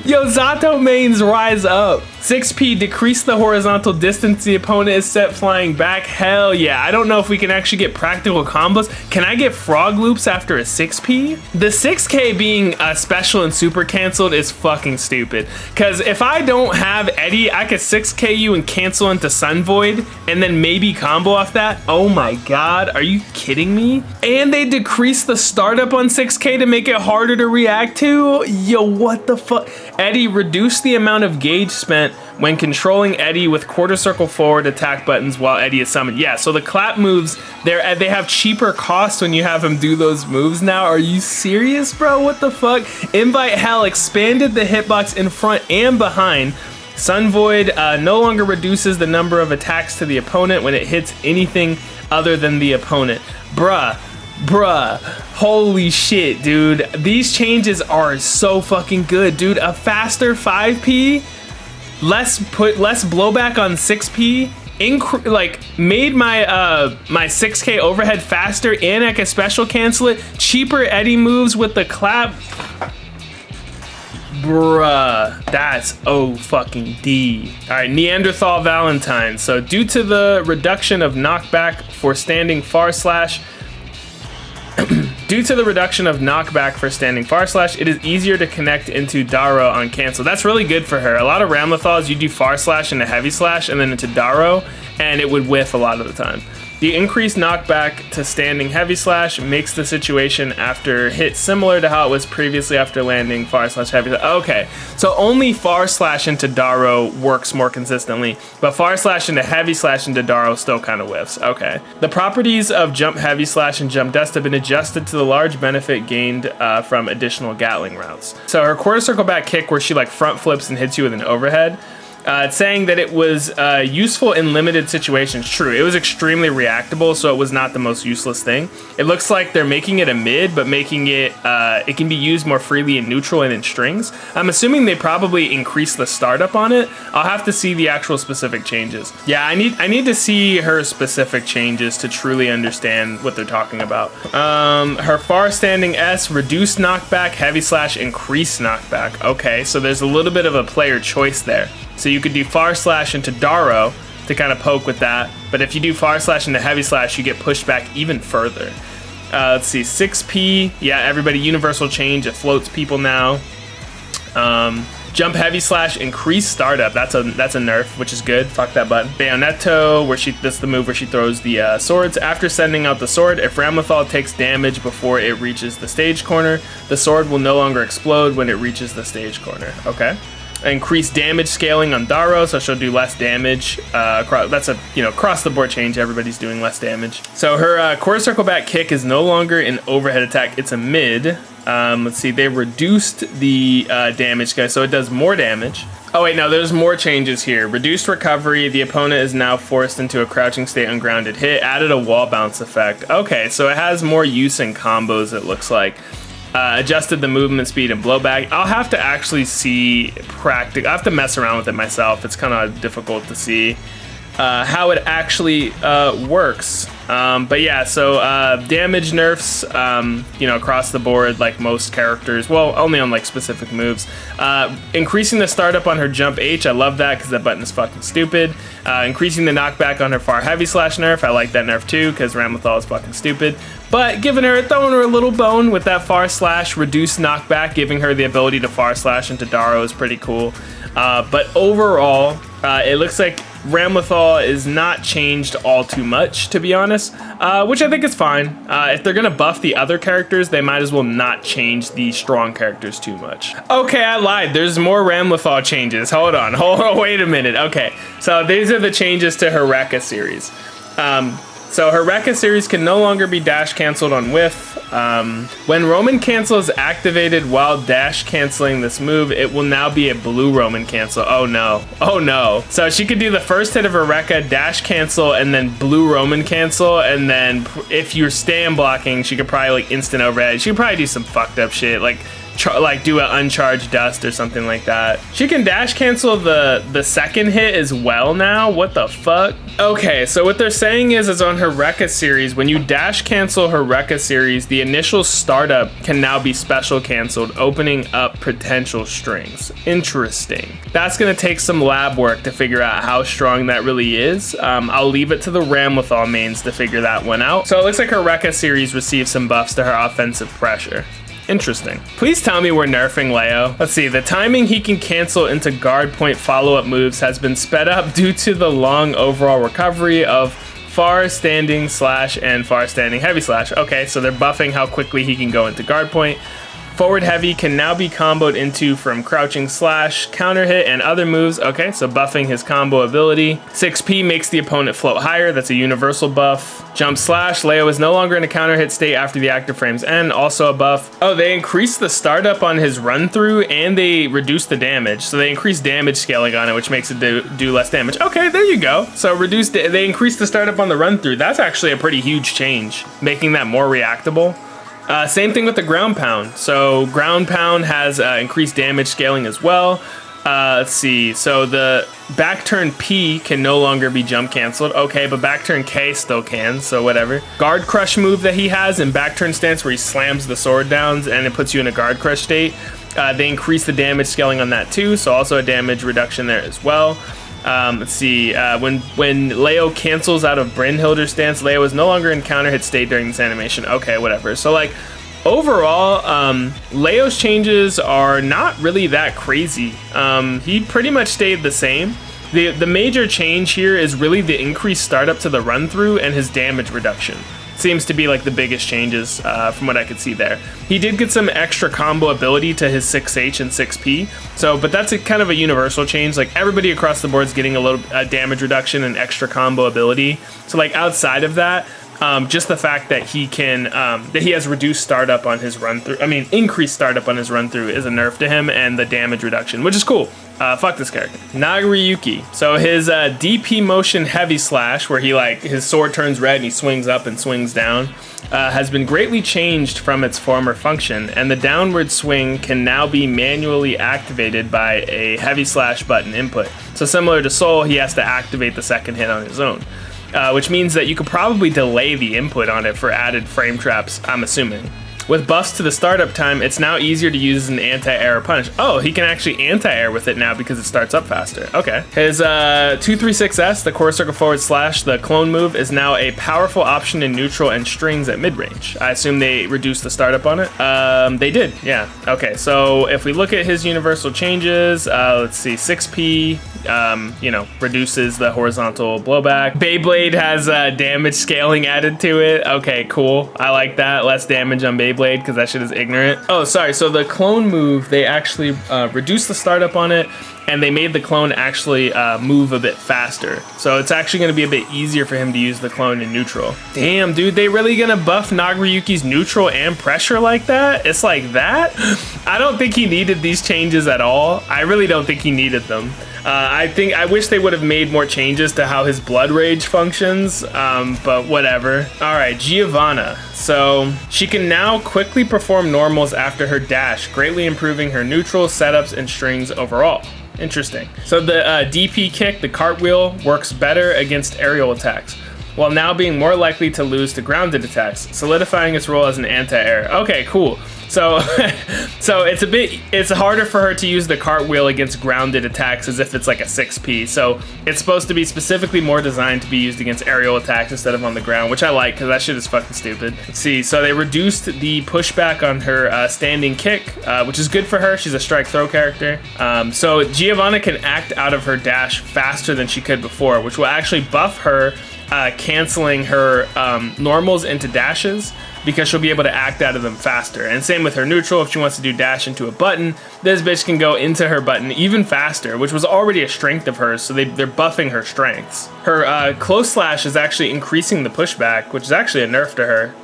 Yo, Zato mains rise up. 6P, decrease the horizontal distance the opponent is set flying back. Hell yeah. I don't know if we can actually get practical combos. Can I get frog loops after a 6P? The 6K being special and super canceled is fucking stupid. Because if I don't have Eddie, I could 6K you and cancel into Sun Void and then maybe combo off that. Oh my god, are you kidding me? And they decrease the startup on 6K to make it harder to react to? Yo, what the fuck? Eddie, reduce the amount of gauge spent when controlling Eddie with quarter circle forward attack buttons while Eddie is summoned. Yeah, so the clap moves, they have cheaper costs when you have him do those moves now. Are you serious, bro? What the fuck? Invite Hell expanded the hitbox in front and behind. Sun Void no longer reduces the number of attacks to the opponent when it hits anything other than the opponent. Bruh, holy shit, dude. These changes are so fucking good, dude. A faster 5P, less blowback on 6P, made my my 6K overhead faster, and I can special cancel it. Cheaper Eddie moves with the clap. Bruh, that's O fucking D. All right, Neanderthal Valentine. So due to the reduction of knockback for standing far slash, it is easier to connect into Daro on cancel. That's really good for her. A lot of Ramlethals, you do far slash into heavy slash and then into Daro, and it would whiff a lot of the time. The increased knockback to standing heavy slash makes the situation after hit similar to how it was previously after landing far slash heavy slash. Okay, so only far slash into Daro works more consistently, but far slash into heavy slash into Daro still kind of whiffs. Okay. The properties of jump heavy slash and jump dust have been adjusted to the large benefit gained from additional Gatling routes. So her quarter circle back kick where she like front flips and hits you with an overhead, it's saying that it was useful in limited situations. True, it was extremely reactable, so it was not the most useless thing. It looks like they're making it a mid, but making it, it can be used more freely in neutral and in strings. I'm assuming they probably increased the startup on it. I'll have to see the actual specific changes. Yeah, I need to see her specific changes to truly understand what they're talking about. Her far standing S, reduce knockback, heavy slash, increase knockback. Okay, so there's a little bit of a player choice there. So you could do far slash into Daro to kind of poke with that, but if you do far slash into heavy slash, you get pushed back even further. Let's see, 6P, yeah, everybody universal change, it floats people now. Jump heavy slash, increase startup, that's a nerf, which is good, fuck that button. Bayonetto, that's the move where she throws the swords. After sending out the sword, if Ramlethal takes damage before it reaches the stage corner, the sword will no longer explode when it reaches the stage corner, okay? Increase damage scaling on Daro, so she'll do less damage. That's a across the board change. Everybody's doing less damage. So her quarter circle back kick is no longer an overhead attack; it's a mid. Let's see, they reduced the damage, guys, so it does more damage. Oh wait, no, there's more changes here. Reduced recovery. The opponent is now forced into a crouching state ungrounded hit. Added a wall bounce effect. Okay, so it has more use in combos. It looks like. Adjusted the movement speed and blowback. I'll have to actually see practical. I have to mess around with it myself. It's kind of difficult to see how it actually works. But yeah, so damage nerfs, across the board, like most characters. Well, only on like specific moves. Increasing the startup on her jump H. I love that because that button is fucking stupid. Increasing the knockback on her far heavy slash nerf. I like that nerf too because Ramlethal is fucking stupid. But throwing her a little bone with that far slash, reduced knockback, giving her the ability to far slash into Daro is pretty cool. But overall, it looks like Ramlethal is not changed all too much, to be honest, which I think is fine. If they're gonna buff the other characters, they might as well not change the strong characters too much. Okay, I lied. There's more Ramlethal changes. Hold on, wait a minute. Okay, so these are the changes to her Rekka series. So her Rekka series can no longer be dash canceled on whiff. When Roman cancel is activated while dash canceling this move, it will now be a blue Roman cancel. Oh no, oh no. So she could do the first hit of her Rekka, dash cancel, and then blue Roman cancel, and then if you're stand blocking, she could probably like instant overhead. She could probably do some fucked up shit, like do an uncharged dust or something like that. She can dash cancel the second hit as well now. What the fuck? Okay, so what they're saying is on her Rekka series, when you dash cancel her Rekka series, the initial startup can now be special canceled, opening up potential strings. Interesting. That's gonna take some lab work to figure out how strong that really is. I'll leave it to the Ramlethal mains to figure that one out. So it looks like her Rekka series received some buffs to her offensive pressure. Interesting. Please tell me we're nerfing Leo. Let's see, the timing he can cancel into guard point follow-up moves has been sped up due to the long overall recovery of far standing slash and far standing heavy slash. Okay, so they're buffing how quickly he can go into guard point. Forward heavy can now be comboed into from crouching slash, counter hit, and other moves. Okay, so buffing his combo ability. 6P makes the opponent float higher. That's a universal buff. Jump slash, Leo is no longer in a counter hit state after the active frames end. Also a buff. Oh, they increased the startup on his run through and they reduced the damage. So they increased damage scaling on it, which makes it do less damage. Okay, there you go. So they increased the startup on the run through. That's actually a pretty huge change, making that more reactable. Same thing with the ground pound. So ground pound has increased damage scaling as well. Let's see. So the back turn P can no longer be jump canceled. Okay, but back turn K still can, so whatever. Guard crush move that he has in back turn stance where he slams the sword downs and it puts you in a guard crush state. They increase the damage scaling on that too, so also a damage reduction there as well. Let's see, when Leo cancels out of Brynhilder's stance, Leo is no longer in counter hit state during this animation. Okay, whatever. So like overall, Leo's changes are not really that crazy. He pretty much stayed the same. The major change here is really the increased startup to the run through and his damage reduction. Seems to be like the biggest changes from what I could see there. He did get some extra combo ability to his 6H and 6P, but that's kind of a universal change. Like everybody across the board is getting a little damage reduction and extra combo ability. So like outside of that, just the fact that he can that he has reduced startup on his run through, increased startup on his run through is a nerf to him, and the damage reduction, which is cool. Fuck this character. Nagoriyuki. So his DP motion heavy slash, where he his sword turns red and he swings up and swings down, has been greatly changed from its former function, and the downward swing can now be manually activated by a heavy slash button input. So similar to Soul, he has to activate the second hit on his own. Which means that you could probably delay the input on it for added frame traps, I'm assuming. With buffs to the startup time, it's now easier to use as an anti-air punish. Oh, he can actually anti-air with it now because it starts up faster. Okay. His 236S, the core circle forward slash, the clone move, is now a powerful option in neutral and strings at mid-range. I assume they reduced the startup on it. They did, yeah. Okay, so if we look at his universal changes, let's see, 6P, reduces the horizontal blowback. Beyblade has damage scaling added to it. Okay, cool. I like that. Less damage on Beyblade because that shit is ignorant. Oh, sorry. So the clone move, they actually reduced the startup on it, and they made the clone actually move a bit faster. So it's actually going to be a bit easier for him to use the clone in neutral. Damn, dude, they really going to buff Nagoriyuki's neutral and pressure like that? It's like that? I don't think he needed these changes at all. I really don't think he needed them. I wish they would have made more changes to how his blood rage functions, but whatever. All right, Giovanna. So she can now quickly perform normals after her dash, greatly improving her neutral setups and strings overall. Interesting. So the DP kick, the cartwheel, works better against aerial attacks, while now being more likely to lose to grounded attacks, solidifying its role as an anti-air. Okay, cool. So, so it's harder for her to use the cartwheel against grounded attacks as if it's like a 6P. So it's supposed to be specifically more designed to be used against aerial attacks instead of on the ground, which I like because that shit is fucking stupid. Let's see, so they reduced the pushback on her standing kick, which is good for her. She's a strike throw character. So Giovanna can act out of her dash faster than she could before, which will actually buff her, canceling her normals into dashes, because she'll be able to act out of them faster. And same with her neutral. If she wants to do dash into a button, this bitch can go into her button even faster, which was already a strength of hers, so they're buffing her strengths. Her close slash is actually increasing the pushback, which is actually a nerf to her,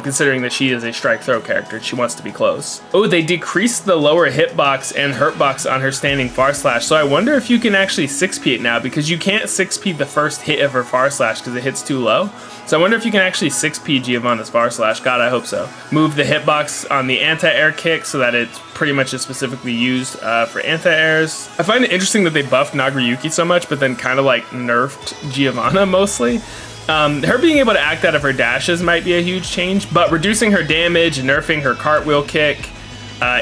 considering that she is a strike throw character. She wants to be close. Oh, they decreased the lower hitbox and hurtbox on her standing far slash, so I wonder if you can actually 6P it now, because you can't 6P the first hit of her far slash because it hits too low. So I wonder if you can actually 6P Giovanna's far slash. God, I hope so. Move the hitbox on the anti-air kick so that it's pretty much just specifically used for anti-airs. I find it interesting that they buffed Nagoriyuki so much, but then kind of like nerfed Giovanna mostly. Her being able to act out of her dashes might be a huge change, but reducing her damage, nerfing her cartwheel kick,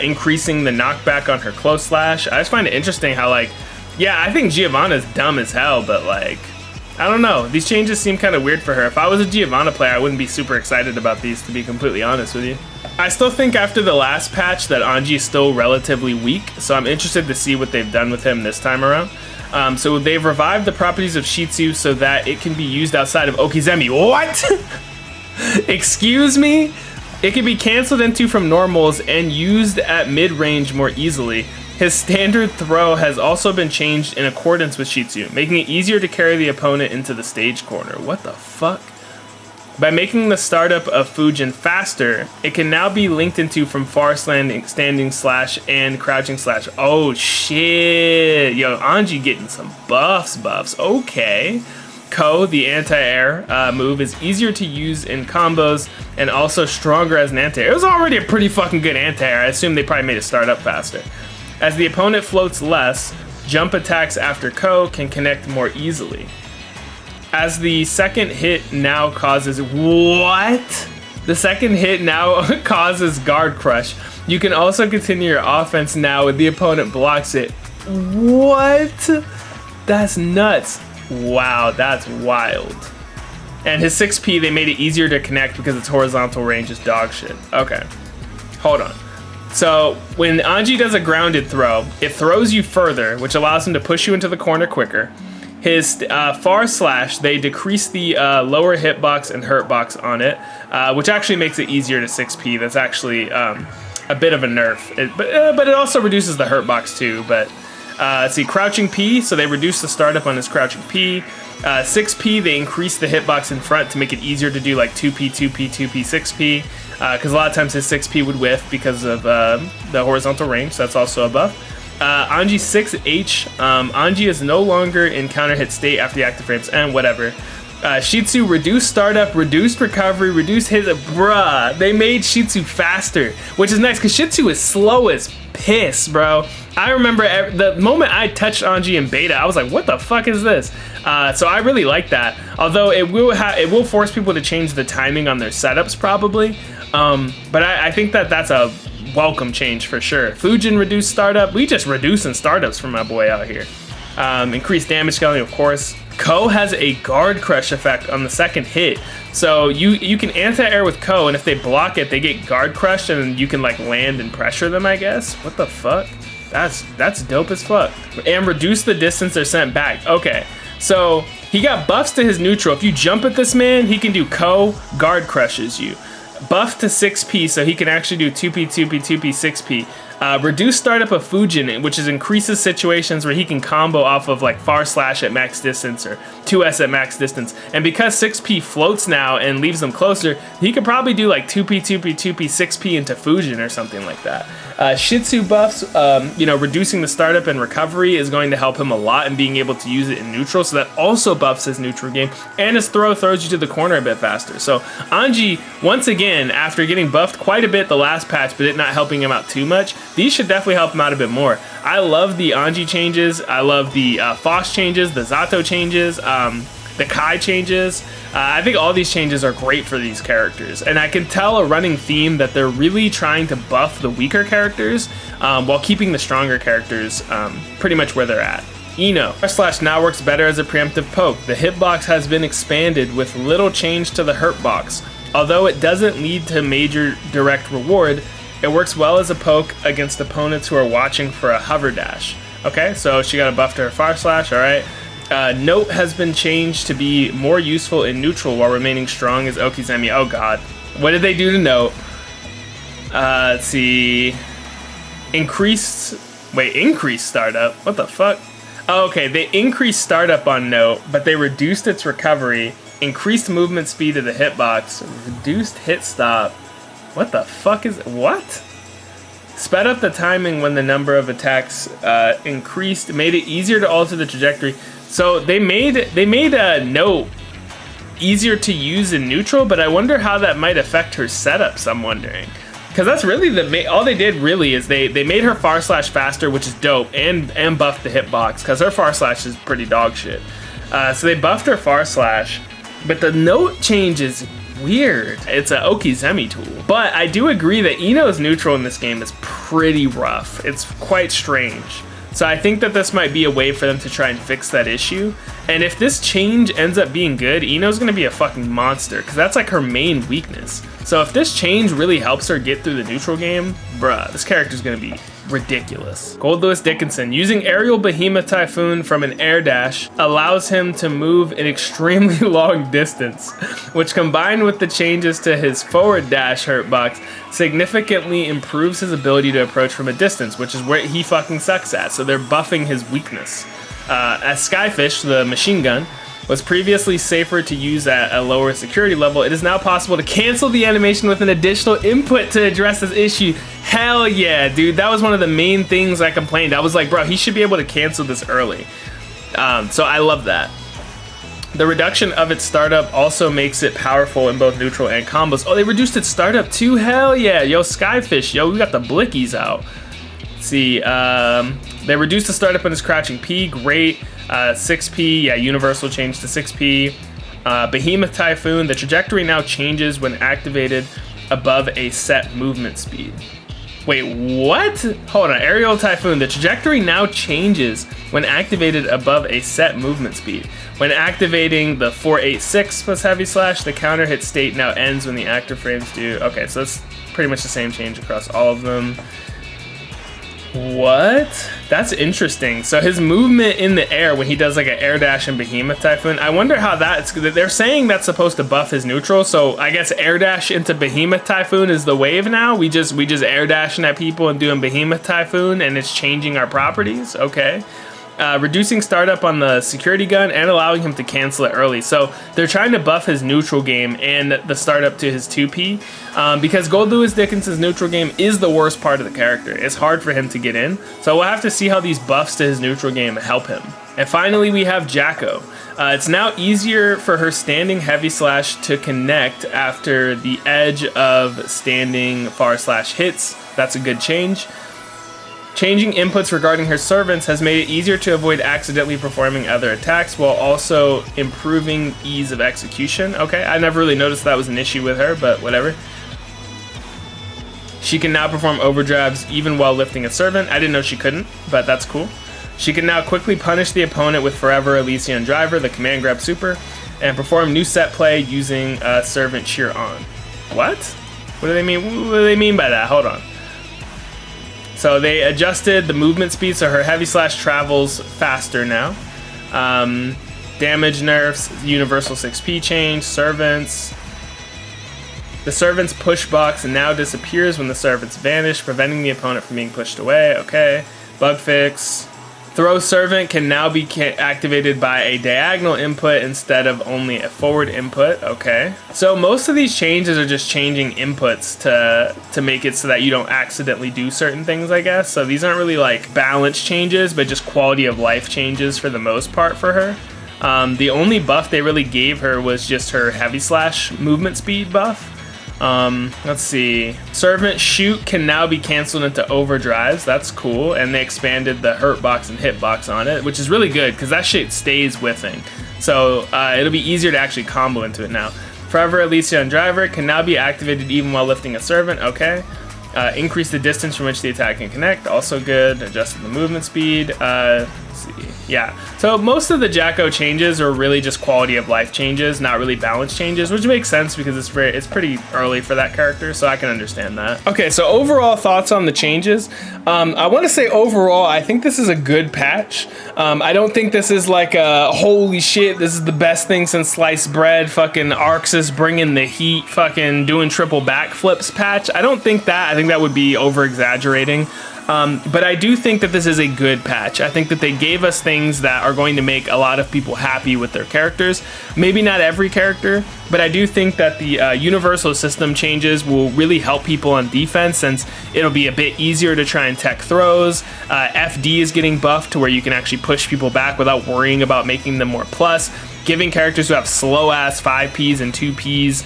increasing the knockback on her close slash. I just find it interesting how, like, yeah, I think Giovanna's dumb as hell, but like, I don't know. These changes seem kind of weird for her. If I was a Giovanna player, I wouldn't be super excited about these, to be completely honest with you. I still think after the last patch that Anji is still relatively weak, so I'm interested to see what they've done with him this time around. So they've revived the properties of Shitsu so that it can be used outside of Okizeme. What? Excuse me? It can be canceled into from normals and used at mid-range more easily. His standard throw has also been changed in accordance with Shitsu, making it easier to carry the opponent into the stage corner. What the fuck? By making the startup of Fujin faster, it can now be linked into from far standing slash and crouching slash. Oh shit. Yo, Anji getting some buffs. Okay. Ko, the anti-air move, is easier to use in combos and also stronger as an anti-air. It was already a pretty fucking good anti-air. I assume they probably made it start up faster. As the opponent floats less, jump attacks after Ko can connect more easily. As the second hit now causes... What? The second hit now causes guard crush. You can also continue your offense now when the opponent blocks it. What? That's nuts. Wow, that's wild. And his 6P, they made it easier to connect because its horizontal range is dog shit. Okay, hold on. So when Anji does a grounded throw, it throws you further, which allows him to push you into the corner quicker. His far slash, they decrease the lower hitbox and hurtbox on it, which actually makes it easier to 6P. That's actually a bit of a nerf, but it also reduces the hurtbox too. But let's see, crouching P, so they reduce the startup on his crouching P. 6P, they increase the hitbox in front to make it easier to do like 2P, 2P, 2P, 6P, because a lot of times his 6P would whiff because of the horizontal range, so that's also a buff. Anji 6H, Anji is no longer in counter hit state after the active frames, and whatever. Shitsu, reduced startup, reduced recovery, reduced hit, bruh. They made Shitsu faster, which is nice, because Shitsu is slow as piss, bro. I remember the moment I touched Anji in beta, I was like, what the fuck is this? So I really like that. Although it will force people to change the timing on their setups probably. But I think that's a welcome change for sure. Fujin reduced startup. We just reducing startups for my boy out here. Increased damage scaling, of course. Ko has a guard crush effect on the second hit. So you can anti-air with Ko, and if they block it, they get guard crushed, and you can like land and pressure them, I guess. What the fuck? That's dope as fuck. And reduce the distance they're sent back. Okay, so he got buffs to his neutral. If you jump at this man, he can do Ko, guard crushes you. Buff to 6P, so he can actually do 2P, 2P, 2P, 6P. Reduce startup of Fujin, which is increases situations where he can combo off of like far slash at max distance or 2S at max distance. And because 6P floats now and leaves them closer, he could probably do like 2P, 2P, 2P, 6P into Fujin or something like that. Shitsu buffs, reducing the startup and recovery is going to help him a lot in being able to use it in neutral, so that also buffs his neutral game, and his throw throws you to the corner a bit faster. So Anji, once again, after getting buffed quite a bit the last patch, but it not helping him out too much, these should definitely help him out a bit more. I love the Anji changes, I love the Faust changes, the Zato changes, the Kai changes. I think all these changes are great for these characters, and I can tell a running theme that they're really trying to buff the weaker characters while keeping the stronger characters pretty much where they're at. Ino. R/ now works better as a preemptive poke. The hitbox has been expanded with little change to the hurt box. Although it doesn't lead to major direct reward, it works well as a poke against opponents who are watching for a hover dash. Okay, so she got a buff to her R/, alright. Note has been changed to be more useful in neutral while remaining strong as Okizeme. Oh god. What did they do to Note? Let's see. Increased startup. What the fuck? Oh, okay, they increased startup on Note, but they reduced its recovery, increased movement speed of the hitbox, reduced hit stop. What the fuck is... what? Sped up the timing when the number of attacks increased, made it easier to alter the trajectory. So they made a Note easier to use in neutral, but I wonder how that might affect her setups, I'm wondering. Because that's really all they did really is they made her R/ faster, which is dope, and buffed the hitbox, because her R/ is pretty dog shit. So they buffed her R/, but the Note change is weird. It's an Okizeme tool. But I do agree that Ino's neutral in this game is pretty rough. It's quite strange. So I think that this might be a way for them to try and fix that issue. And if this change ends up being good, Ino's gonna be a fucking monster, because that's like her main weakness. So if this change really helps her get through the neutral game, bruh, this character's gonna be ridiculous. Goldlewis Dickinson. Using aerial Behemoth Typhoon from an air dash allows him to move an extremely long distance, which combined with the changes to his forward dash hurt box significantly improves his ability to approach from a distance, which is where he fucking sucks at. So they're buffing his weakness. As Skyfish, the machine gun, was previously safer to use at a lower security level, it is now possible to cancel the animation with an additional input to address this issue. Hell yeah, dude. That was one of the main things I complained. I was like, bro, he should be able to cancel this early. So I love that. The reduction of its startup also makes it powerful in both neutral and combos. Oh, they reduced its startup too? Hell yeah. Yo, Skyfish, yo, we got the blickies out. Let's see, they reduced the startup on his crouching P, great. 6P, yeah, universal change to 6P. Behemoth Typhoon, the trajectory now changes when activated above a set movement speed. Wait, what? Hold on, Aerial Typhoon, the trajectory now changes when activated above a set movement speed. When activating the 486 plus heavy slash, the counter hit state now ends when the active frames do. Okay, so that's pretty much the same change across all of them. What? That's interesting. So his movement in the air when he does like an air dash and Behemoth Typhoon, I wonder how that's... they're saying that's supposed to buff his neutral, so I guess air dash into Behemoth Typhoon is the wave now. We just air dashing at people and doing Behemoth Typhoon, and it's changing our properties. Okay. Reducing startup on the security gun and allowing him to cancel it early. So they're trying to buff his neutral game and the startup to his 2P because Goldlewis Dickinson's neutral game is the worst part of the character. It's hard for him to get in. So we'll have to see how these buffs to his neutral game help him. And finally, we have Jacko. It's now easier for her standing heavy slash to connect after the edge of standing far slash hits. That's a good change. Changing inputs regarding her servants has made it easier to avoid accidentally performing other attacks while also improving ease of execution. Okay, I never really noticed that was an issue with her, but whatever. She can now perform overdrives even while lifting a servant. I didn't know she couldn't, but that's cool. She can now quickly punish the opponent with Forever Elysian Driver, the command grab super, and perform new set play using servant cheer on. What? What do they mean? What do they mean by that? Hold on. So they adjusted the movement speed so her heavy slash travels faster now. Damage nerfs, universal 6P change, servants. The servant's push box now disappears when the servants vanish, preventing the opponent from being pushed away. Okay. Bug fix. Throw servant can now be activated by a diagonal input instead of only a forward input. Okay. So most of these changes are just changing inputs to make it so that you don't accidentally do certain things, I guess. So these aren't really like balance changes, but just quality of life changes for the most part for her. The only buff they really gave her was just her heavy slash movement speed buff. Let's see. Servant shoot can now be canceled into overdrives. That's cool. And they expanded the hurt box and hit box on it, which is really good because that shit stays whiffing. So it'll be easier to actually combo into it now. Forever Elysion Driver can now be activated even while lifting a servant. Okay. Increase the distance from which the attack can connect. Also good. Adjusted the movement speed. Let's see. Yeah. So most of the Jacko changes are really just quality of life changes, not really balance changes, which makes sense because it's pretty early for that character, so I can understand that. Okay, so overall thoughts on the changes. I want to say overall, I think this is a good patch. I don't think this is like a holy shit, this is the best thing since sliced bread, fucking Arxis bringing the heat, fucking doing triple backflips patch. I don't think that. I think that would be over exaggerating. But I do think that this is a good patch. I think that they gave us things that are going to make a lot of people happy with their characters. Maybe not every character, but I do think that the universal system changes will really help people on defense, since it'll be a bit easier to try and tech throws. FD is getting buffed to where you can actually push people back without worrying about making them more plus. Giving characters who have slow-ass 5Ps and 2Ps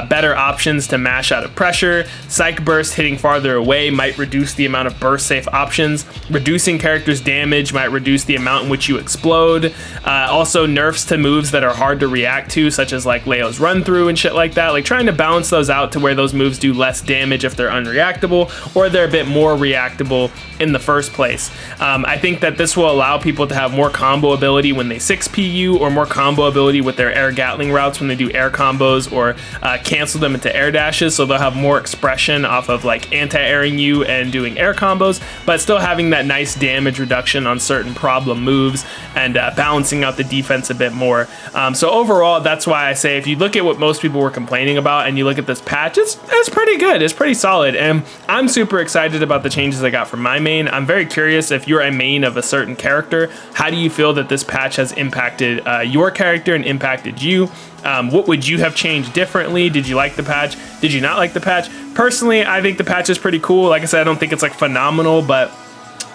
better options to mash out of pressure. Psych Burst hitting farther away might reduce the amount of burst-safe options. Reducing characters' damage might reduce the amount in which you explode. Also, nerfs to moves that are hard to react to, such as like Leo's run-through and shit like that. Like trying to balance those out to where those moves do less damage if they're unreactable, or they're a bit more reactable in the first place. I think that this will allow people to have more combo ability when they 6P you, or more combo ability with their air Gatling routes when they do air combos, or cancel them into air dashes, so they'll have more expression off of like anti-airing you and doing air combos, but still having that nice damage reduction on certain problem moves and balancing out the defense a bit more. So overall, that's why I say if you look at what most people were complaining about and you look at this patch, it's pretty good, it's pretty solid, and I'm super excited about the changes I got from my main. I'm very curious, if you're a main of a certain character, how do you feel that this patch has impacted your character and impacted you? What would you have changed differently? Did you like the patch? Did you not like the patch? Personally, I think the patch is pretty cool. Like I said, I don't think it's like phenomenal, but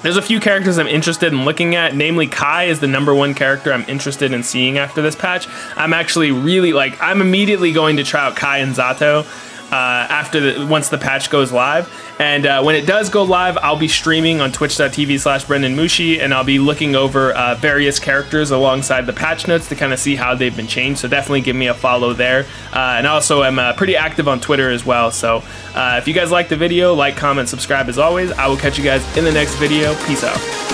there's a few characters I'm interested in looking at. Namely, Kai is the #1 character I'm interested in seeing after this patch. I'm actually really I'm immediately going to try out Kai and Zato once the patch goes live. And when it does go live, I'll be streaming on twitch.tv/BrendanMushi, and I'll be looking over various characters alongside the patch notes to kind of see how they've been changed. So definitely give me a follow there. And also I'm pretty active on Twitter as well. So if you guys like the video, like, comment, subscribe as always. I will catch you guys in the next video. Peace out.